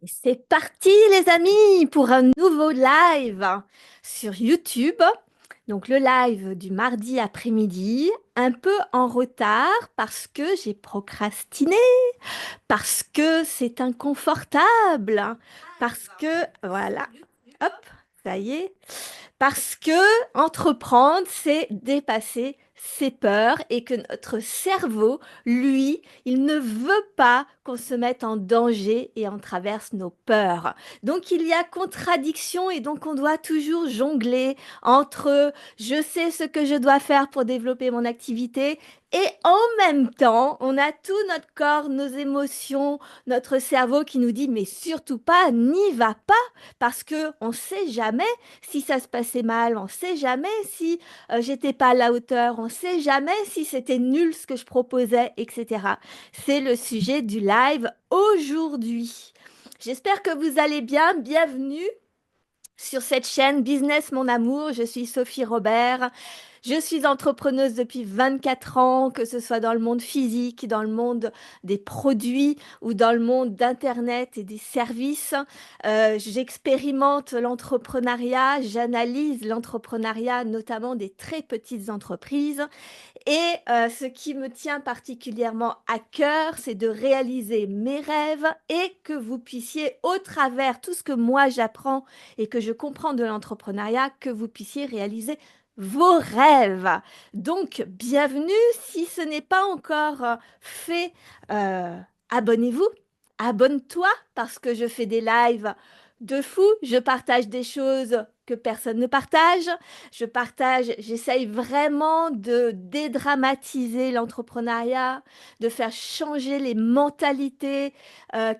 C'est parti les amis pour un nouveau live sur YouTube. Donc le live du mardi après-midi, un peu en retard parce que j'ai procrastiné, parce que c'est inconfortable, parce que voilà, hop, ça y est, parce que entreprendre, c'est dépasser ses peurs et que notre cerveau, lui, il ne veut pas qu'on se mette en danger et on traverse nos peurs. Donc il y a contradiction et donc on doit toujours jongler entre je sais ce que je dois faire pour développer mon activité et en même temps, on a tout notre corps, nos émotions, notre cerveau qui nous dit mais surtout pas, n'y va pas parce que on sait jamais si ça se passait mal, on sait jamais si j'étais pas à la hauteur, on sait jamais si c'était nul ce que je proposais, etc. C'est le sujet du live aujourd'hui. J'espère que vous allez bien. Bienvenue sur cette chaîne Business Mon Amour. Je suis Sophie Robert. Je suis entrepreneuse depuis 24 ans, que ce soit dans le monde physique, dans le monde des produits ou dans le monde d'Internet et des services. J'expérimente l'entrepreneuriat, j'analyse l'entrepreneuriat, notamment des très petites entreprises. Et ce qui me tient particulièrement à cœur, c'est de réaliser mes rêves et que vous puissiez, au travers tout ce que moi j'apprends et que je comprends de l'entrepreneuriat, que vous puissiez réaliser vos rêves. Donc, bienvenue. Si ce n'est pas encore fait, euh, abonnez-vous, abonne-toi parce que je fais des lives de fou. Je partage des choses que personne ne partage. J'essaye vraiment de dédramatiser l'entrepreneuriat, de faire changer les mentalités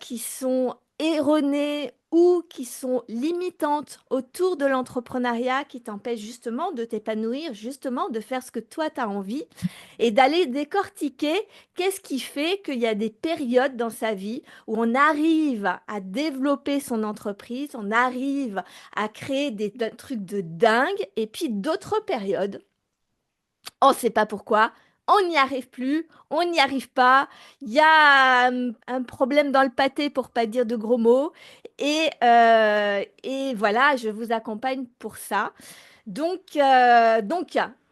qui sont erronées ou qui sont limitantes autour de l'entrepreneuriat, qui t'empêchent justement de t'épanouir, justement de faire ce que toi tu as envie et d'aller décortiquer qu'est-ce qui fait qu'il y a des périodes dans sa vie où on arrive à développer son entreprise, on arrive à créer des trucs de dingue, et puis d'autres périodes, on ne sait pas pourquoi, on n'y arrive plus, on n'y arrive pas, il y a un problème dans le pâté pour pas dire de gros mots, et voilà, je vous accompagne pour ça. Donc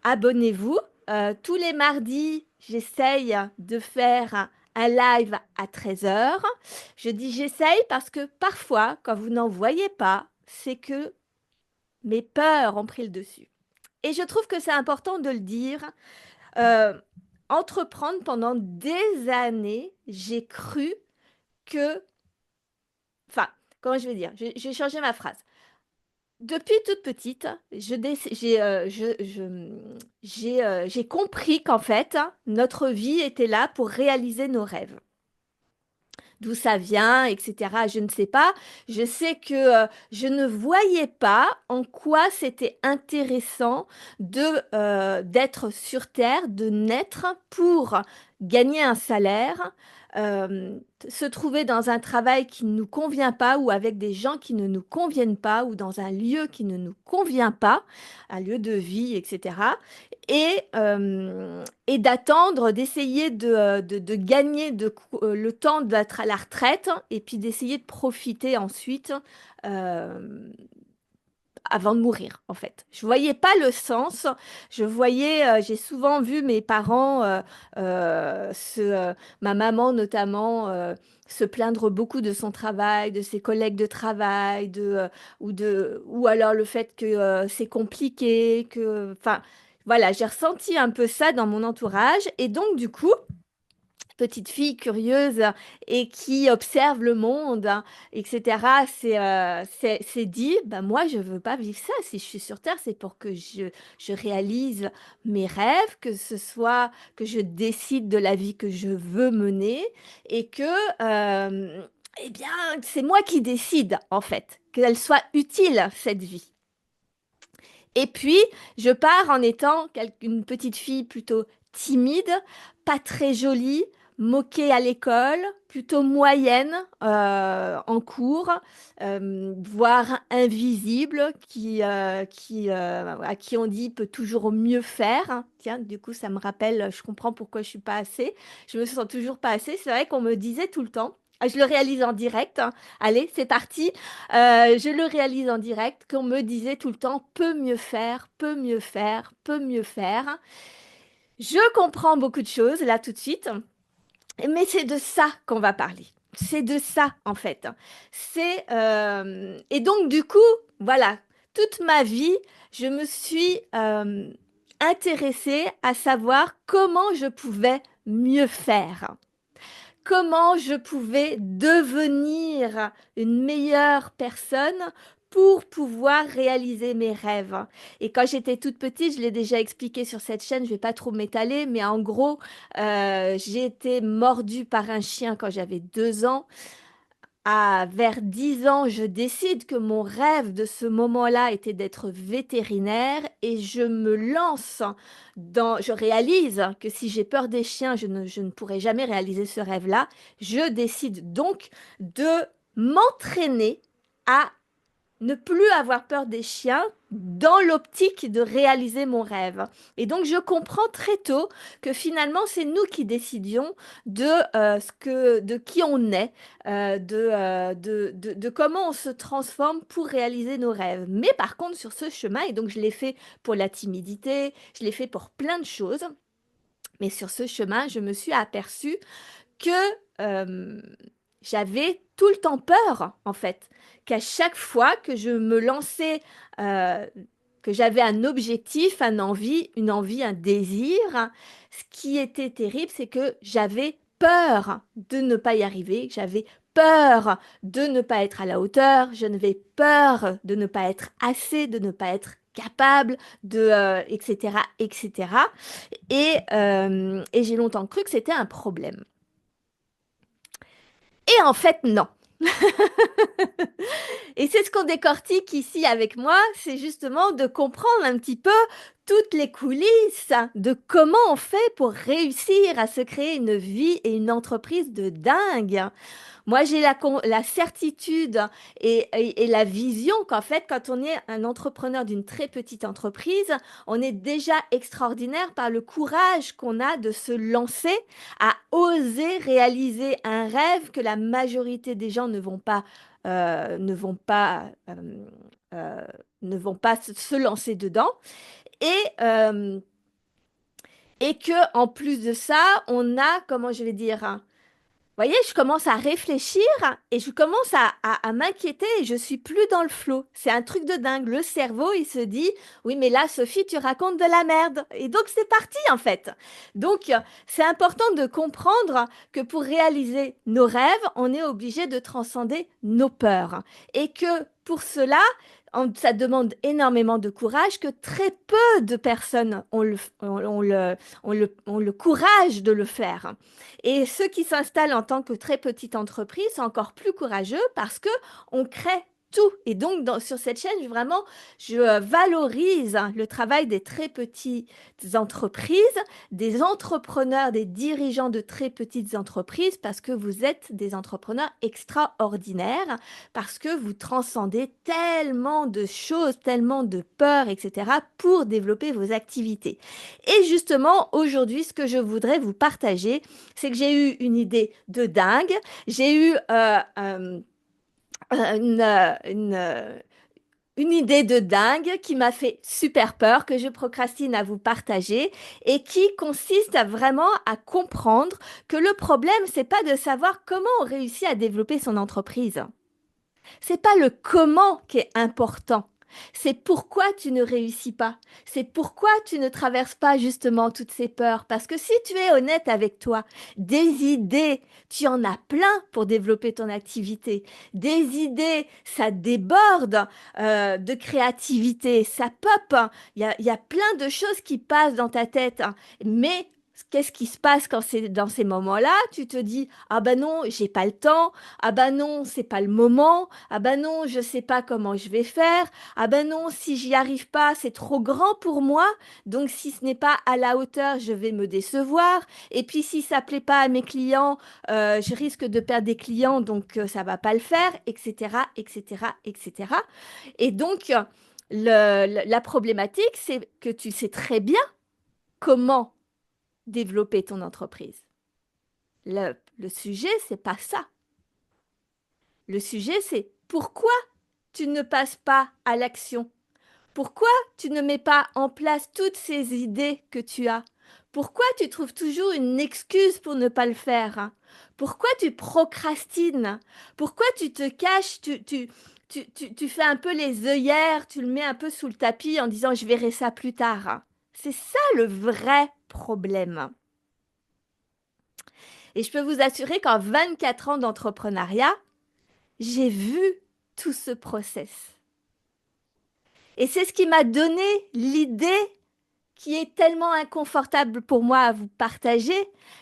abonnez-vous. Tous les mardis, j'essaye de faire un live à 13 heures. Je dis j'essaye parce que parfois, quand vous n'en voyez pas, c'est que mes peurs ont pris le dessus. Et je trouve que c'est important de le dire. Euh, Entreprendre pendant des années, j'ai cru que... Enfin, comment je vais dire? J'ai changé ma phrase. Depuis toute petite, j'ai compris qu'en fait, notre vie était là pour réaliser nos rêves. D'où ça vient, etc. Je ne sais pas. Je sais que je ne voyais pas en quoi c'était intéressant d'être sur Terre, de naître pour gagner un salaire, se trouver dans un travail qui ne nous convient pas ou avec des gens qui ne nous conviennent pas ou dans un lieu qui ne nous convient pas, un lieu de vie, etc. Et d'attendre, d'essayer de gagner le temps d'être à la retraite et puis d'essayer de profiter ensuite euh, avant de mourir, en fait. Je voyais pas le sens. J'ai souvent vu mes parents, ma maman notamment, se plaindre beaucoup de son travail, de ses collègues de travail, ou alors le fait que c'est compliqué, enfin, voilà, j'ai ressenti un peu ça dans mon entourage. Et donc, du coup, petite fille curieuse et qui observe le monde, hein, etc., c'est dit, bah, moi, je veux pas vivre ça. Si je suis sur Terre, c'est pour que je réalise mes rêves, que ce soit que je décide de la vie que je veux mener et que, eh bien, c'est moi qui décide, en fait, qu'elle soit utile, cette vie. Et puis, je pars en étant une petite fille plutôt timide, pas très jolie, moquée à l'école, plutôt moyenne en cours, voire invisible, à qui on dit peut toujours mieux faire. Tiens, du coup, ça me rappelle, je comprends pourquoi je suis pas assez. Je me sens toujours pas assez. C'est vrai qu'on me disait tout le temps. Ah, je le réalise en direct, hein. Allez, c'est parti. Je le réalise en direct, qu'on me disait tout le temps, peut mieux faire, peut mieux faire, peut mieux faire. Je comprends beaucoup de choses là tout de suite, mais c'est de ça qu'on va parler. C'est de ça en fait. Et donc du coup, voilà, toute ma vie, je me suis intéressée à savoir comment je pouvais mieux faire, comment je pouvais devenir une meilleure personne pour pouvoir réaliser mes rêves. Et quand j'étais toute petite, je l'ai déjà expliqué sur cette chaîne, je vais pas trop m'étaler, mais en gros, j'ai été mordue par un chien quand j'avais 2 ans. Vers 10 ans, je décide que mon rêve de ce moment-là était d'être vétérinaire et je me lance je réalise que si j'ai peur des chiens, je ne pourrai jamais réaliser ce rêve-là. Je décide donc de m'entraîner à ne plus avoir peur des chiens dans l'optique de réaliser mon rêve. Et donc, je comprends très tôt que finalement, c'est nous qui décidions de qui on est, de comment on se transforme pour réaliser nos rêves. Mais par contre, sur ce chemin, et donc je l'ai fait pour la timidité, je l'ai fait pour plein de choses, mais sur ce chemin, je me suis aperçue que euh, j'avais tout le temps peur, en fait, qu'à chaque fois que je me lançais, euh, que j'avais un objectif, une envie, un désir, ce qui était terrible, c'est que j'avais peur de ne pas y arriver, j'avais peur de ne pas être à la hauteur, je n'avais peur de ne pas être assez, de ne pas être capable, etc., etc. Et j'ai longtemps cru que c'était un problème. Et en fait, non. Et c'est ce qu'on décortique ici avec moi, c'est justement de comprendre un petit peu toutes les coulisses de comment on fait pour réussir à se créer une vie et une entreprise de dingue. Moi, j'ai la certitude et la vision qu'en fait, quand on est un entrepreneur d'une très petite entreprise, on est déjà extraordinaire par le courage qu'on a de se lancer à oser réaliser un rêve que la majorité des gens euh, ne vont pas, euh, euh, ne vont pas se lancer dedans. Et, euh, et que en plus de ça, on a, comment je vais dire, hein, voyez, je commence à réfléchir et je commence à m'inquiéter et je suis plus dans le flot. C'est un truc de dingue. Le cerveau, il se dit, oui, mais là, Sophie, tu racontes de la merde. Et donc, c'est parti, en fait. Donc, c'est important de comprendre que pour réaliser nos rêves, on est obligé de transcender nos peurs. Et que pour cela, ça demande énormément de courage, que très peu de personnes ont le courage de le faire. Et ceux qui s'installent en tant que très petite entreprise sont encore plus courageux parce que on crée tout. Et donc, sur cette chaîne, vraiment, je valorise le travail des très petites entreprises, des entrepreneurs, des dirigeants de très petites entreprises, parce que vous êtes des entrepreneurs extraordinaires, parce que vous transcendez tellement de choses, tellement de peurs, etc., pour développer vos activités. Et justement, aujourd'hui, ce que je voudrais vous partager, c'est que j'ai eu une idée de dingue. J'ai eu une, euh, une, euh, une idée de dingue qui m'a fait super peur, que je procrastine à vous partager et qui consiste à vraiment à comprendre que le problème, c'est pas de savoir comment on réussit à développer son entreprise. C'est pas le comment qui est important. C'est pourquoi tu ne réussis pas. C'est pourquoi tu ne traverses pas justement toutes ces peurs. Parce que si tu es honnête avec toi, des idées, tu en as plein pour développer ton activité. Des idées, ça déborde de créativité, ça pop, hein. Il y a plein de choses qui passent dans ta tête, hein. Mais qu'est-ce qui se passe quand c'est dans ces moments-là? Tu te dis, ah ben non, j'ai pas le temps. Ah bah non, c'est pas le moment. Ah bah non, je sais pas comment je vais faire. Ah bah non, si j'y arrive pas, c'est trop grand pour moi. Donc si ce n'est pas à la hauteur, je vais me décevoir. Et puis si ça plaît pas à mes clients, je risque de perdre des clients, donc ça va pas le faire, etc., etc., etc. Et donc la problématique, c'est que tu sais très bien comment développer ton entreprise. Le sujet, c'est pas ça. Le sujet, c'est pourquoi tu ne passes pas à l'action? Pourquoi tu ne mets pas en place toutes ces idées que tu as? Pourquoi tu trouves toujours une excuse pour ne pas le faire? Pourquoi tu procrastines? Pourquoi tu te caches? Tu fais un peu les œillères, tu le mets un peu sous le tapis en disant je verrai ça plus tard. C'est ça le vrai problème. Et je peux vous assurer qu'en 24 ans d'entrepreneuriat, j'ai vu tout ce process. Et c'est ce qui m'a donné l'idée qui est tellement inconfortable pour moi à vous partager,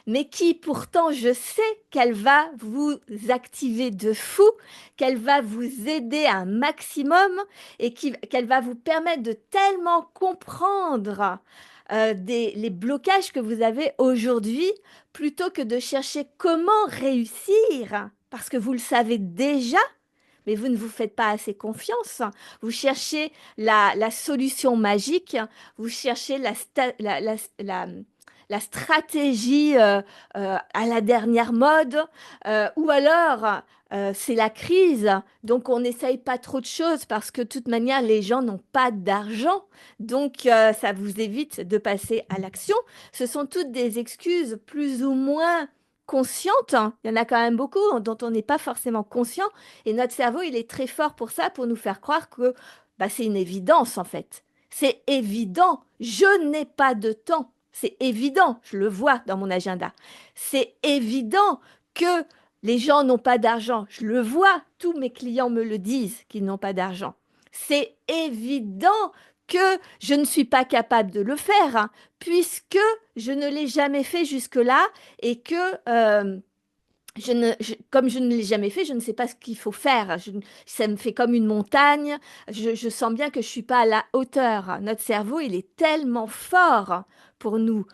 mais qui pourtant je sais qu'elle va vous activer de fou, qu'elle va vous aider un maximum et qu'elle va vous permettre de tellement comprendre les blocages que vous avez aujourd'hui, plutôt que de chercher comment réussir, parce que vous le savez déjà, mais vous ne vous faites pas assez confiance. Vous cherchez la solution magique, vous cherchez la stratégie à la dernière mode, ou alors c'est la crise, donc on n'essaye pas trop de choses parce que de toute manière les gens n'ont pas d'argent, donc ça vous évite de passer à l'action. Ce sont toutes des excuses plus ou moins conscientes, hein. Il y en a quand même beaucoup dont on n'est pas forcément conscient et notre cerveau, il est très fort pour ça, pour nous faire croire que bah, c'est une évidence en fait. C'est évident, je n'ai pas de temps. C'est évident, je le vois dans mon agenda. C'est évident que les gens n'ont pas d'argent. Je le vois, tous mes clients me le disent qu'ils n'ont pas d'argent. C'est évident que je ne suis pas capable de le faire, hein, puisque je ne l'ai jamais fait jusque-là et que comme je ne l'ai jamais fait, je ne sais pas ce qu'il faut faire. Ça me fait comme une montagne. Je sens bien que je ne suis pas à la hauteur. Notre cerveau, il est tellement fort pour nous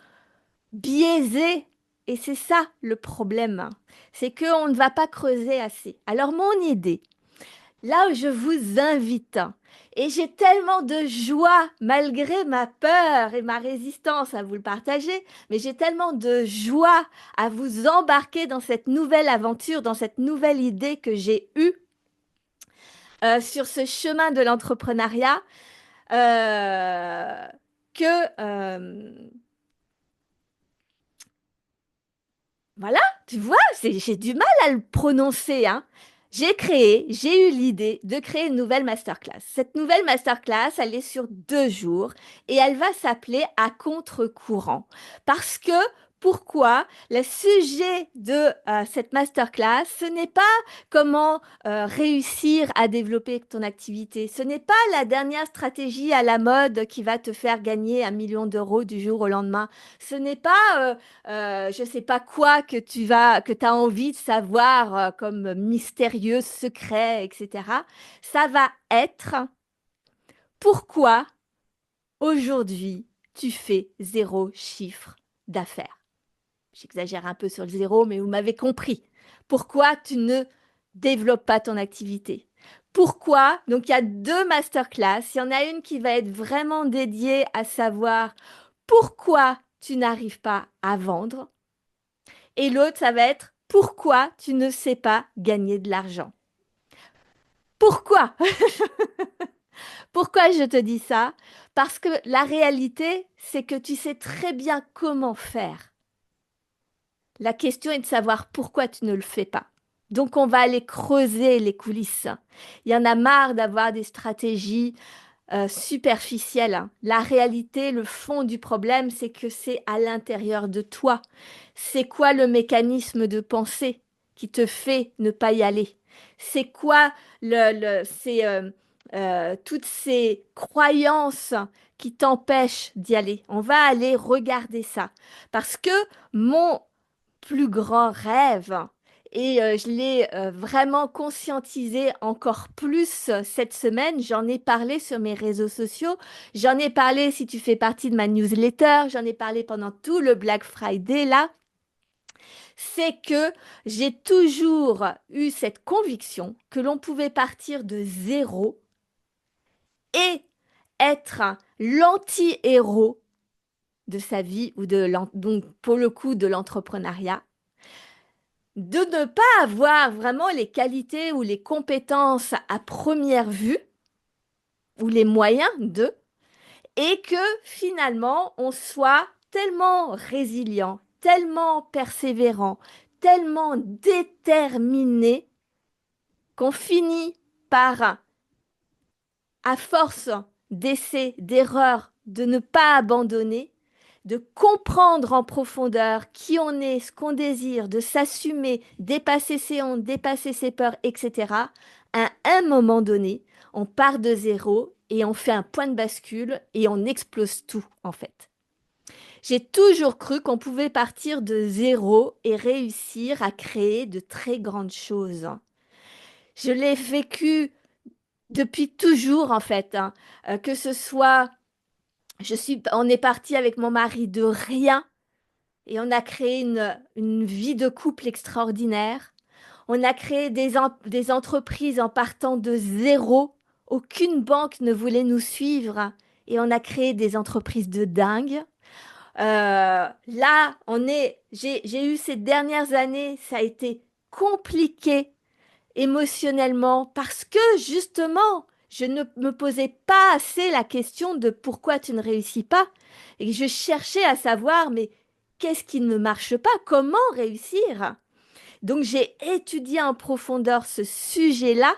biaiser. Et c'est ça le problème. C'est qu'on ne va pas creuser assez. Alors mon idée, là où je vous invite, et j'ai tellement de joie, malgré ma peur et ma résistance à vous le partager, mais j'ai tellement de joie à vous embarquer dans cette nouvelle aventure, dans cette nouvelle idée que j'ai eue sur ce chemin de l'entrepreneuriat, euh, que voilà, tu vois, j'ai du mal à le prononcer, hein. J'ai eu l'idée de créer une nouvelle masterclass. Cette nouvelle masterclass, elle est sur 2 jours et elle va s'appeler À contre-courant. Parce que, pourquoi? Le sujet de cette masterclass, ce n'est pas comment réussir à développer ton activité. Ce n'est pas la dernière stratégie à la mode qui va te faire gagner 1 million d'euros du jour au lendemain. Ce n'est pas je sais pas quoi que tu as envie de savoir comme mystérieux, secret, etc. Ça va être pourquoi aujourd'hui tu fais 0 chiffre d'affaires. J'exagère un peu sur le zéro, mais vous m'avez compris. Pourquoi tu ne développes pas ton activité? Pourquoi? Donc il y a 2 masterclass. Il y en a une qui va être vraiment dédiée à savoir pourquoi tu n'arrives pas à vendre. Et l'autre, ça va être pourquoi tu ne sais pas gagner de l'argent. Pourquoi? Pourquoi je te dis ça? Parce que la réalité, c'est que tu sais très bien comment faire. La question est de savoir pourquoi tu ne le fais pas. Donc, on va aller creuser les coulisses. Il y en a marre d'avoir des stratégies superficielles, hein. La réalité, le fond du problème, c'est que c'est à l'intérieur de toi. C'est quoi le mécanisme de pensée qui te fait ne pas y aller? C'est quoi toutes ces croyances qui t'empêchent d'y aller? On va aller regarder ça. Parce que mon plus grand rêve, et je l'ai vraiment conscientisé encore plus cette semaine. J'en ai parlé sur mes réseaux sociaux. J'en ai parlé si tu fais partie de ma newsletter. J'en ai parlé pendant tout le Black Friday là. C'est que j'ai toujours eu cette conviction que l'on pouvait partir de zéro et être l'anti-héros de sa vie ou donc pour le coup de l'entrepreneuriat. de ne pas avoir vraiment les qualités ou les compétences à première vue, ou les moyens de, et que finalement on soit tellement résilient, tellement persévérant, tellement déterminé qu'on finit par, à force d'essais, d'erreurs, de ne pas abandonner, de comprendre en profondeur qui on est, ce qu'on désire, de s'assumer, dépasser ses hontes, dépasser ses peurs, etc. À un moment donné, on part de zéro et on fait un point de bascule et on explose tout en fait. J'ai toujours cru qu'on pouvait partir de zéro et réussir à créer de très grandes choses. Je l'ai vécu depuis toujours en fait, hein. Que ce soit, on est parti avec mon mari de rien et on a créé une vie de couple extraordinaire. On a créé des entreprises en partant de zéro. Aucune banque ne voulait nous suivre et on a créé des entreprises de dingue. Là, j'ai eu ces dernières années, ça a été compliqué émotionnellement parce que justement, je ne me posais pas assez la question de pourquoi tu ne réussis pas. Et je cherchais à savoir, mais qu'est-ce qui ne marche pas? Comment réussir? Donc j'ai étudié en profondeur ce sujet-là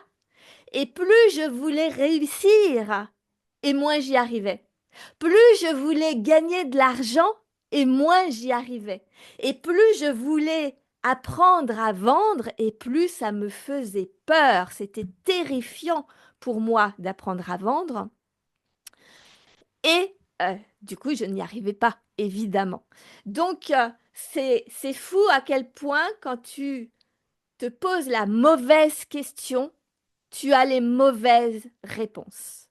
et plus je voulais réussir et moins j'y arrivais. Plus je voulais gagner de l'argent et moins j'y arrivais. Et plus je voulais apprendre à vendre et plus ça me faisait peur. C'était terrifiant pour moi d'apprendre à vendre. Et du coup, je n'y arrivais pas, évidemment. Donc, c'est fou à quel point quand tu te poses la mauvaise question, tu as les mauvaises réponses.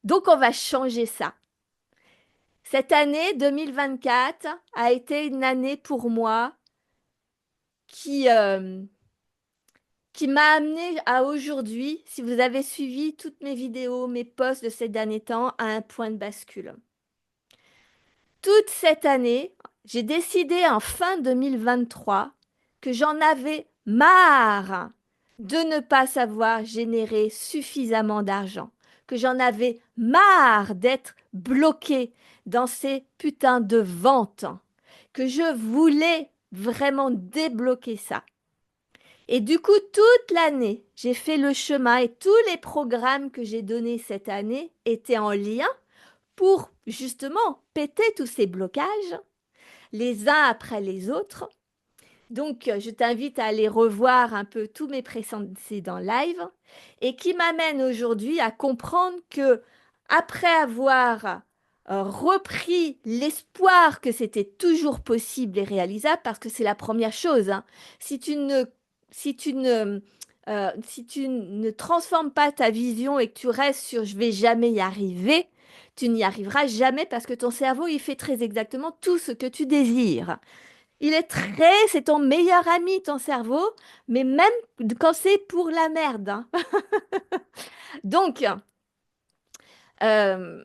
Donc, on va changer ça. Cette année 2024 a été une année pour moi qui, euh, qui m'a amené à aujourd'hui, si vous avez suivi toutes mes vidéos, mes posts de ces derniers temps, à un point de bascule. Toute cette année, j'ai décidé en fin 2023 que j'en avais marre de ne pas savoir générer suffisamment d'argent, que j'en avais marre d'être bloquée dans ces putains de ventes, que je voulais vraiment débloquer ça. Et du coup, toute l'année, j'ai fait le chemin et tous les programmes que j'ai donnés cette année étaient en lien pour justement péter tous ces blocages, les uns après les autres. Donc, je t'invite à aller revoir un peu tous mes précédents lives et qui m'amène aujourd'hui à comprendre que après avoir repris l'espoir que c'était toujours possible et réalisable, parce que c'est la première chose, hein. Si tu ne, si tu ne, si tu ne transformes pas ta vision et que tu restes sur je vais jamais y arriver, tu n'y arriveras jamais parce que ton cerveau, il fait très exactement tout ce que tu désires. C'est ton meilleur ami, ton cerveau, mais même quand c'est pour la merde, hein. Donc, euh,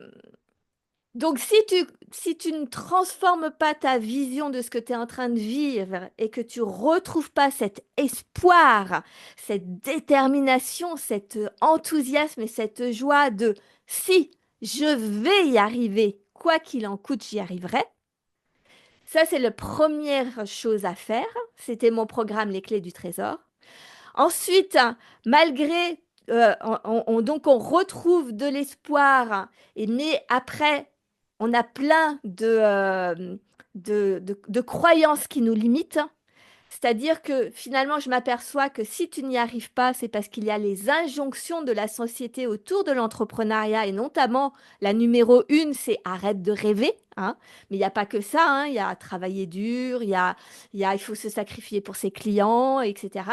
donc si tu ne transformes pas ta vision de ce que tu es en train de vivre et que tu retrouves pas cet espoir, cette détermination, cet enthousiasme et cette joie de si je vais y arriver, quoi qu'il en coûte, j'y arriverai. Ça, c'est la première chose à faire. C'était mon programme Les Clés du Trésor. Ensuite, malgré, donc on retrouve de l'espoir, mais après, on a plein de croyances qui nous limitent. C'est-à-dire que finalement, je m'aperçois que si tu n'y arrives pas, c'est parce qu'il y a les injonctions de la société autour de l'entrepreneuriat et notamment la numéro une, c'est arrête de rêver, hein. Mais il n'y a pas que ça, hein. Il y a travailler dur, il faut se sacrifier pour ses clients, etc.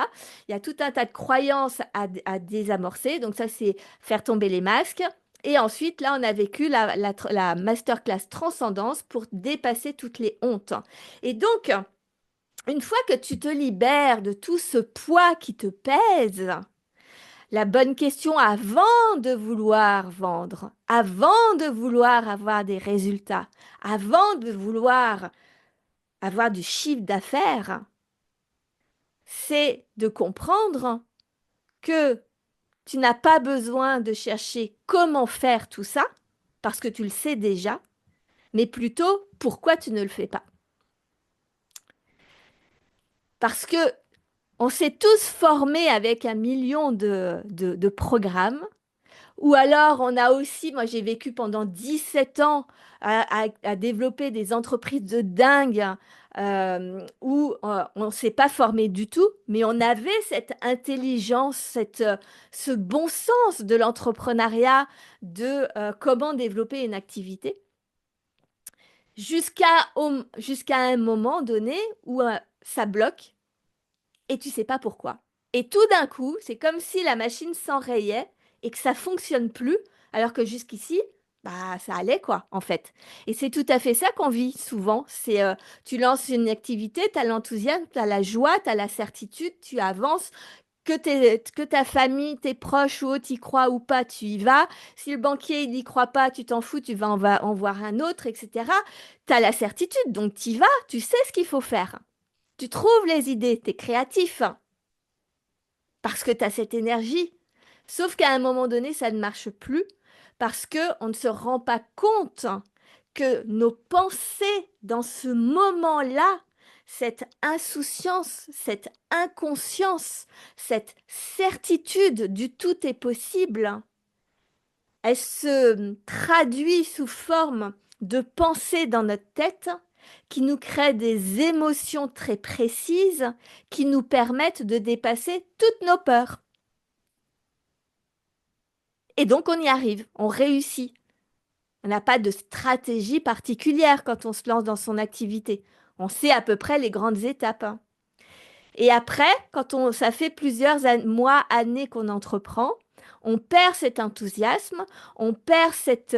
Il y a tout un tas de croyances à désamorcer. Donc ça, c'est faire tomber les masques. Et ensuite, là, on a vécu la masterclass Transcendance pour dépasser toutes les hontes. Et donc, une fois que tu te libères de tout ce poids qui te pèse, la bonne question avant de vouloir vendre, avant de vouloir avoir des résultats, avant de vouloir avoir du chiffre d'affaires, c'est de comprendre que tu n'as pas besoin de chercher comment faire tout ça, parce que tu le sais déjà, mais plutôt pourquoi tu ne le fais pas. Parce que on s'est tous formés avec un million de programmes. Ou alors, on a aussi, moi j'ai vécu pendant 17 ans à développer des entreprises de dingue où on ne s'est pas formé du tout, mais on avait cette intelligence, ce bon sens de l'entrepreneuriat, de comment développer une activité, jusqu'à un moment donné où ça bloque et tu sais pas pourquoi. Et tout d'un coup, c'est comme si la machine s'enrayait et que ça fonctionne plus, alors que jusqu'ici, bah ça allait quoi, en fait. Et c'est tout à fait ça qu'on vit souvent. C'est tu lances une activité, tu as l'enthousiasme, tu as la joie, tu as la certitude, tu avances. Que ta famille, tes proches ou autres y croient ou pas, tu y vas. Si le banquier il n'y croit pas, tu t'en fous, tu vas en voir un autre, etc. Tu as la certitude, donc tu y vas, tu sais ce qu'il faut faire. Tu trouves les idées, tu es créatif parce que tu as cette énergie. Sauf qu'à un moment donné, ça ne marche plus parce qu'on ne se rend pas compte que nos pensées dans ce moment-là, cette insouciance, cette inconscience, cette certitude du tout est possible, elle se traduit sous forme de pensées dans notre tête qui nous créent des émotions très précises qui nous permettent de dépasser toutes nos peurs. Et donc on y arrive, on réussit. On n'a pas de stratégie particulière quand on se lance dans son activité. On sait à peu près les grandes étapes, hein. Et après, ça fait plusieurs mois, années qu'on entreprend, on perd cet enthousiasme, on perd cette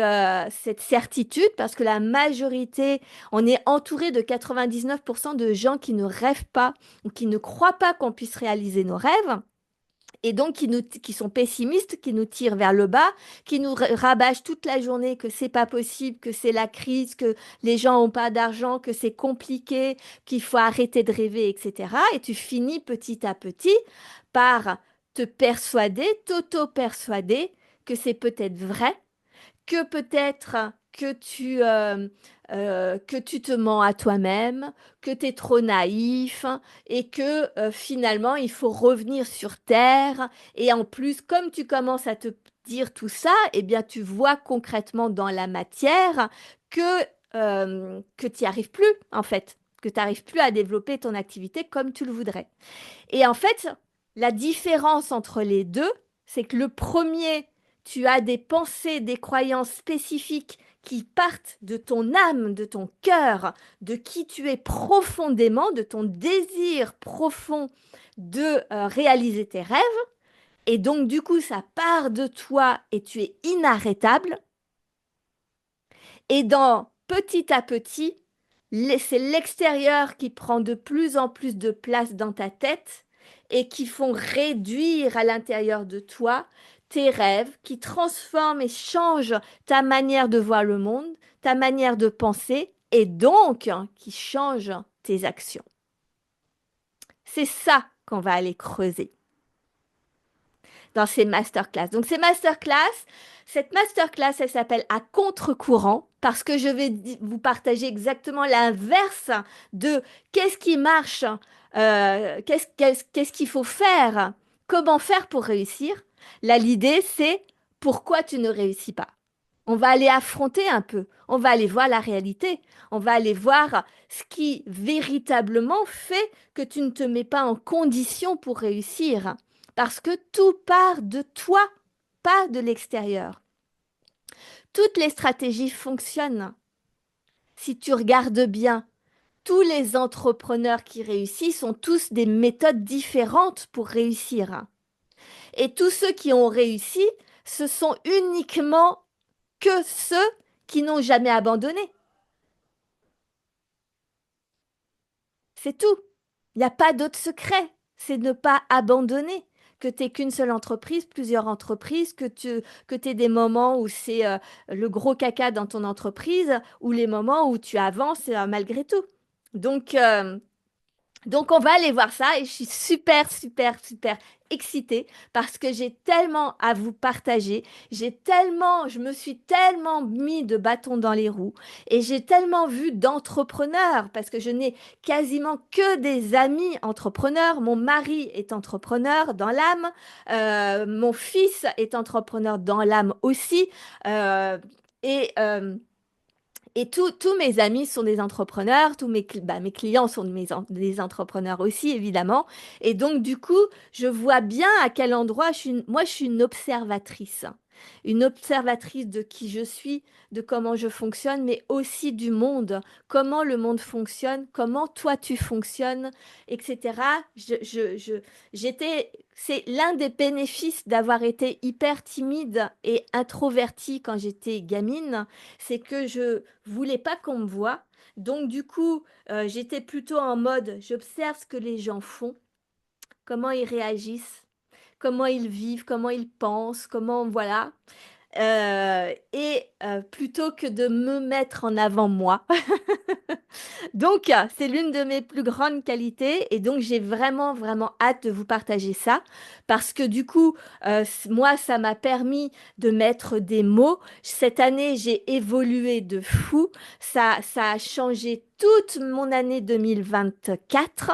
certitude parce que la majorité, on est entouré de 99% de gens qui ne rêvent pas ou qui ne croient pas qu'on puisse réaliser nos rêves. Et donc, qui sont pessimistes, qui nous tirent vers le bas, qui nous rabâchent toute la journée que c'est pas possible, que c'est la crise, que les gens n'ont pas d'argent, que c'est compliqué, qu'il faut arrêter de rêver, etc. Et tu finis petit à petit par te persuader, t'auto-persuader que c'est peut-être vrai, que peut-être que tu te mens à toi-même, que tu es trop naïf et que finalement il faut revenir sur terre. Et en plus, comme tu commences à te dire tout ça, eh bien tu vois concrètement dans la matière que, que tu n'y arrives plus en fait, que tu n'arrives plus à développer ton activité comme tu le voudrais. Et en fait, la différence entre les deux, c'est que le premier, tu as des pensées, des croyances spécifiques qui partent de ton âme, de ton cœur, de qui tu es profondément, de ton désir profond de réaliser tes rêves. Et donc, du coup, ça part de toi et tu es inarrêtable. Et dans petit à petit, c'est l'extérieur qui prend de plus en plus de place dans ta tête et qui font réduire à l'intérieur de toi tes rêves, qui transforment et changent ta manière de voir le monde, ta manière de penser et donc qui changent tes actions. C'est ça qu'on va aller creuser dans ces masterclass. Donc cette masterclass, elle s'appelle À contre-courant parce que je vais vous partager exactement l'inverse de qu'est-ce qui marche, qu'est-ce qu'il faut faire, comment faire pour réussir. Là, l'idée, c'est pourquoi tu ne réussis pas. On va aller affronter un peu, on va aller voir la réalité, on va aller voir ce qui véritablement fait que tu ne te mets pas en condition pour réussir. Parce que tout part de toi, pas de l'extérieur. Toutes les stratégies fonctionnent. Si tu regardes bien, tous les entrepreneurs qui réussissent ont tous des méthodes différentes pour réussir. Et tous ceux qui ont réussi, ce sont uniquement que ceux qui n'ont jamais abandonné. C'est tout. Il n'y a pas d'autre secret. C'est ne pas abandonner. Que tu n'aies qu'une seule entreprise, plusieurs entreprises, que tu aies des moments où c'est le gros caca dans ton entreprise, ou les moments où tu avances malgré tout. Donc, Donc, on va aller voir ça et je suis super, super, super excitée parce que j'ai tellement à vous partager. Je me suis tellement mis de bâtons dans les roues et j'ai tellement vu d'entrepreneurs parce que je n'ai quasiment que des amis entrepreneurs. Mon mari est entrepreneur dans l'âme. Mon fils est entrepreneur dans l'âme aussi. Euh, et, tous mes amis sont des entrepreneurs, mes clients sont des entrepreneurs aussi, évidemment. Et donc, du coup, je vois bien à quel endroit moi, je suis une observatrice. Une observatrice de qui je suis, de comment je fonctionne, mais aussi du monde. Comment le monde fonctionne, comment toi tu fonctionnes, etc. C'est l'un des bénéfices d'avoir été hyper timide et introvertie quand j'étais gamine, c'est que je voulais pas qu'on me voie. Donc du coup, j'étais plutôt en mode, j'observe ce que les gens font, comment ils réagissent, comment ils vivent, comment ils pensent, comment voilà. Plutôt que de me mettre en avant moi. Donc, c'est l'une de mes plus grandes qualités et donc j'ai vraiment, vraiment hâte de vous partager ça parce que du coup, moi, ça m'a permis de mettre des mots. Cette année, j'ai évolué de fou. Ça a changé toute mon année 2024.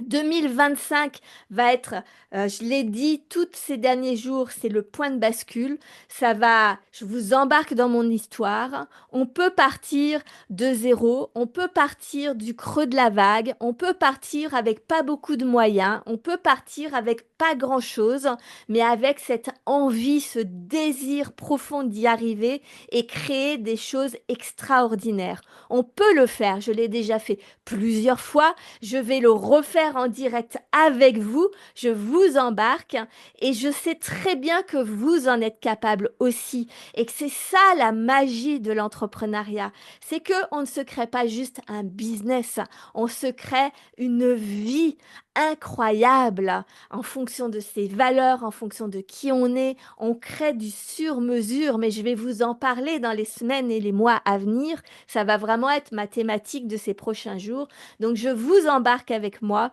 2025 va être, je l'ai dit, tous ces derniers jours, c'est le point de bascule. Je vous embarque dans mon histoire. On peut partir de zéro, on peut partir du creux de la vague, on peut partir avec pas beaucoup de moyens, on peut partir avec pas grand-chose, mais avec cette envie, ce désir profond d'y arriver et créer des choses extraordinaires. On peut le faire, je l'ai déjà fait plusieurs fois. Je vais le refaire en direct avec vous. Je vous embarque et je sais très bien que vous en êtes capable aussi et que c'est ça la magie de l'entrepreneuriat. C'est que on ne se crée pas juste un business, on se crée une vie incroyable en fonction de ses valeurs, en fonction de qui on est. On crée du sur-mesure, mais je vais vous en parler dans les semaines et les mois à venir. Ça va vraiment être ma thématique de ces prochains jours. Donc, je vous embarque avec moi.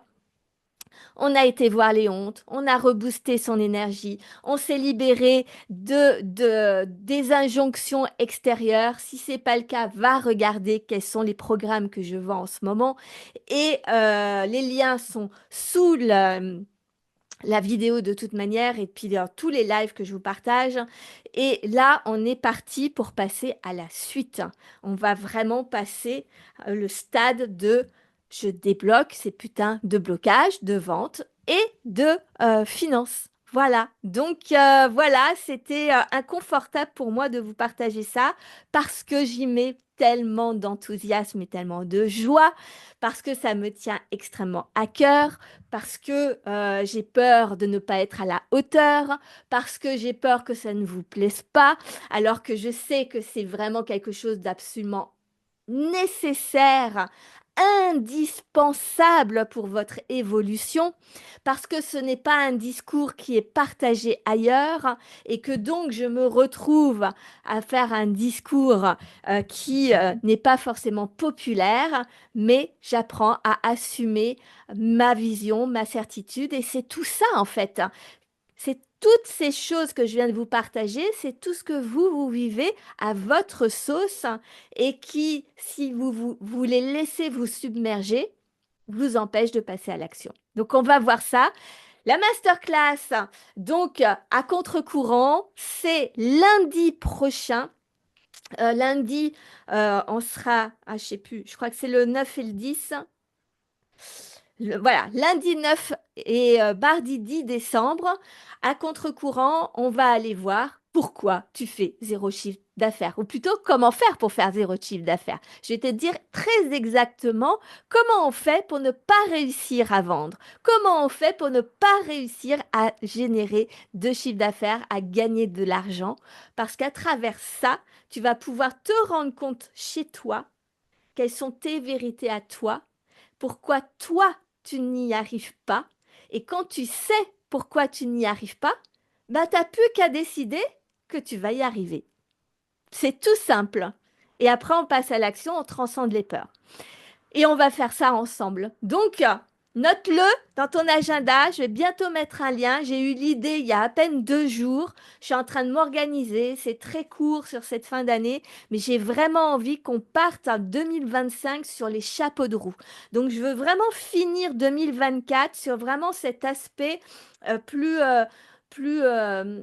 On a été voir les hontes, on a reboosté son énergie, on s'est libéré des injonctions extérieures. Si c'est pas le cas, va regarder quels sont les programmes que je vends en ce moment. Et les liens sont sous la vidéo de toute manière et puis dans tous les lives que je vous partage. Et là, on est parti pour passer à la suite. On va vraiment passer le stade de je débloque ces putains de blocages, de vente et de finance. Voilà, donc voilà, c'était inconfortable pour moi de vous partager ça parce que j'y mets tellement d'enthousiasme et tellement de joie, parce que ça me tient extrêmement à cœur, parce que j'ai peur de ne pas être à la hauteur, parce que j'ai peur que ça ne vous plaise pas, alors que je sais que c'est vraiment quelque chose d'absolument nécessaire, indispensable pour votre évolution, parce que ce n'est pas un discours qui est partagé ailleurs et que donc je me retrouve à faire un discours qui n'est pas forcément populaire, mais j'apprends à assumer ma vision, ma certitude et c'est tout ça en fait. C'est toutes ces choses que je viens de vous partager, c'est tout ce que vous vivez à votre sauce et qui, si vous les laissez vous submerger, vous empêche de passer à l'action. Donc, on va voir ça. La masterclass, donc à contre-courant, c'est lundi prochain. Lundi, on sera, je sais plus, je crois que c'est le 9 et le 10. Voilà, lundi 9 et mardi 10 décembre, à contre-courant, on va aller voir pourquoi tu fais zéro chiffre d'affaires, ou plutôt comment faire pour faire zéro chiffre d'affaires. Je vais te dire très exactement comment on fait pour ne pas réussir à vendre, comment on fait pour ne pas réussir à générer de chiffre d'affaires, à gagner de l'argent, parce qu'à travers ça, tu vas pouvoir te rendre compte chez toi quelles sont tes vérités à toi, pourquoi toi, tu n'y arrives pas. Et quand tu sais pourquoi tu n'y arrives pas, bah, tu n'as plus qu'à décider que tu vas y arriver. C'est tout simple. Et après, on passe à l'action, on transcende les peurs. et on va faire ça ensemble. Donc, note-le dans ton agenda. Je vais bientôt mettre un lien. J'ai eu l'idée il y a à peine 2 jours. Je suis en train de m'organiser. C'est très court sur cette fin d'année, mais j'ai vraiment envie qu'on parte en 2025 sur les chapeaux de roue. Donc, je veux vraiment finir 2024 sur vraiment cet aspect plus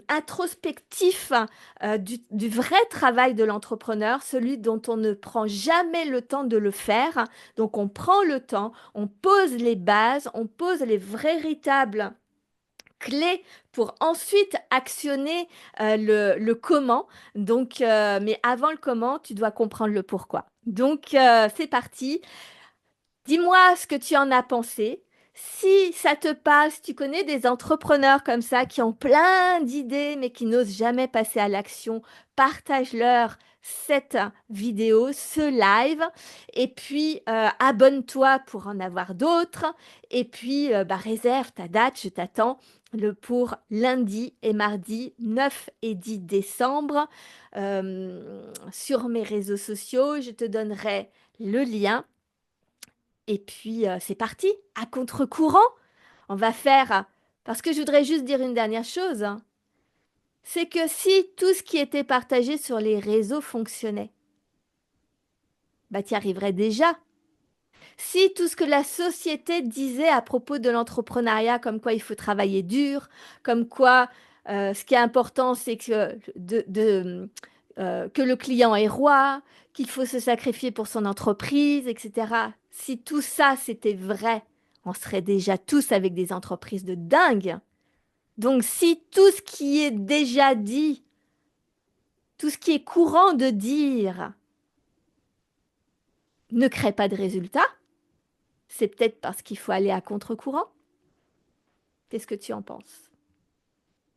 introspectif du vrai travail de l'entrepreneur, celui dont on ne prend jamais le temps de le faire. Donc on prend le temps, on pose les bases, on pose les véritables clés pour ensuite actionner le comment. Donc, mais avant le comment, tu dois comprendre le pourquoi. Donc, c'est parti. Dis-moi ce que tu en as pensé. Si ça te passe, tu connais des entrepreneurs comme ça qui ont plein d'idées mais qui n'osent jamais passer à l'action, partage-leur cette vidéo, ce live, et puis abonne-toi pour en avoir d'autres, et puis bah, réserve ta date, je t'attends pour lundi et mardi 9 et 10 décembre sur mes réseaux sociaux. Je te donnerai le lien. Et puis, c'est parti, à contre-courant. On va faire, parce que je voudrais juste dire une dernière chose, hein, c'est que si tout ce qui était partagé sur les réseaux fonctionnait, bah, tu y arriverais déjà. Si tout ce que la société disait à propos de l'entrepreneuriat, comme quoi il faut travailler dur, comme quoi ce qui est important, c'est que le client est roi, qu'il faut se sacrifier pour son entreprise, etc. Si tout ça, c'était vrai, on serait déjà tous avec des entreprises de dingue. Donc si tout ce qui est déjà dit, tout ce qui est courant de dire, ne crée pas de résultats, c'est peut-être parce qu'il faut aller à contre-courant. Qu'est-ce que tu en penses?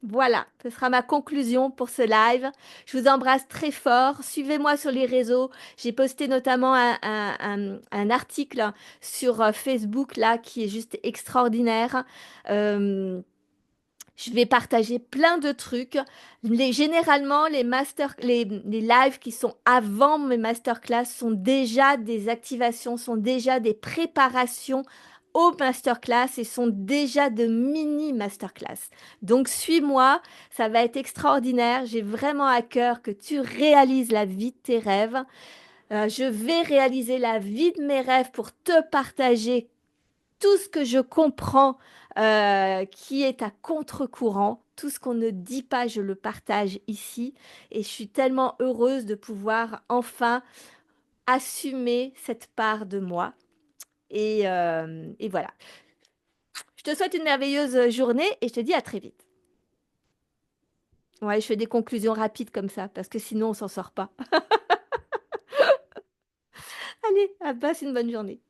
Voilà, ce sera ma conclusion pour ce live. Je vous embrasse très fort. Suivez-moi sur les réseaux. J'ai posté notamment un article sur Facebook là qui est juste extraordinaire. Euh, je vais partager plein de trucs. Généralement, les lives qui sont avant mes masterclass sont déjà des activations, sont déjà des préparations aux masterclass et sont déjà de mini masterclass. Donc, suis-moi, ça va être extraordinaire. J'ai vraiment à cœur que tu réalises la vie de tes rêves. Je vais réaliser la vie de mes rêves pour te partager tout ce que je comprends qui est à contre-courant, tout ce qu'on ne dit pas, je le partage ici. Et je suis tellement heureuse de pouvoir enfin assumer cette part de moi. Et voilà. Je te souhaite une merveilleuse journée et je te dis à très vite. Ouais, je fais des conclusions rapides comme ça, parce que sinon on s'en sort pas. Allez, passe une bonne journée.